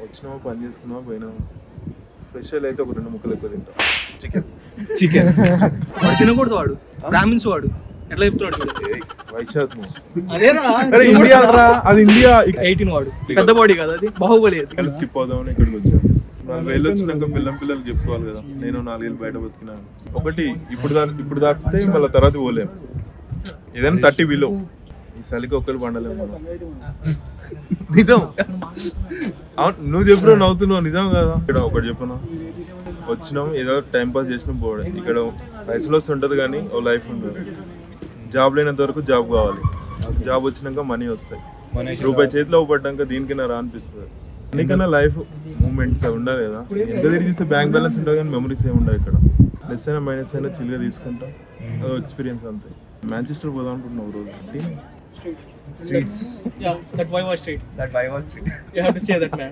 వచ్చినామా పని చేసుకున్నామా పోయినామా. స్పెషల్ అయితే ఒక 2 ముక్కలు ఎక్కువ తింటాం. చికెన్ వాడు తినకూడదు, వాడు బ్రాహ్మిన్స్, వాడు ఎట్లా చెప్తున్నాడు చూడు. వైశాస్ అదేరా అరే ఇండియా రా, అది ఇండియా. 18 వాడు పెద్ద బాడీ కదా, అది బాహుబలి. అది స్కిప్ అవుదామని ఇక్కడికి వచ్చాను. 4 ఏళ్ళు వచ్చినాక పిల్లలు చెప్పుకోవాలి కదా, నేను 4 ఏళ్ళు బయట బతికినాను. ఒకటి ఇప్పుడు దాటితే మళ్ళీ తర్వాత పోలేము. ఏదైనా 30 బిలో ఈ చలికి ఒక్కరు పండలేము. నిజం. అవును, నువ్వు చెప్పినా నవ్వుతున్నావు, నిజం కదా. ఇక్కడ ఒకటి చెప్పను, వచ్చినాం ఏదో టైం పాస్ చేసినాం పోవడం. ఇక్కడ పైసలు వస్తుంటది కానీ ఓ లైఫ్ ఉండదు. జాబ్ లేనంత వరకు జాబ్ కావాలి, జాబ్ వచ్చినాక మనీ వస్తాయి. రూపాయి చేతిలో పడ్డాక దీనికైనా రా అనిపిస్తుంది. నీకన్నా లైఫ్ మూమెంట్స్ అవి ఉండాలి కదా. ఎంత తిరిగిస్తే బ్యాంక్ బ్యాలెన్స్ ఉంటుంది కానీ మెమరీస్ ఏమి ఉండవు ఇక్కడ. ప్లస్ అయినా మైనస్ అయినా చిల్గా తీసుకుంటాం, అదో ఎక్స్పీరియన్స్ అంతే. మాంచెస్టర్ పోదాం అనుకుంటున్నాం రోజు. Streets. Yeah, that why was street. That why was street. You have to say that, man.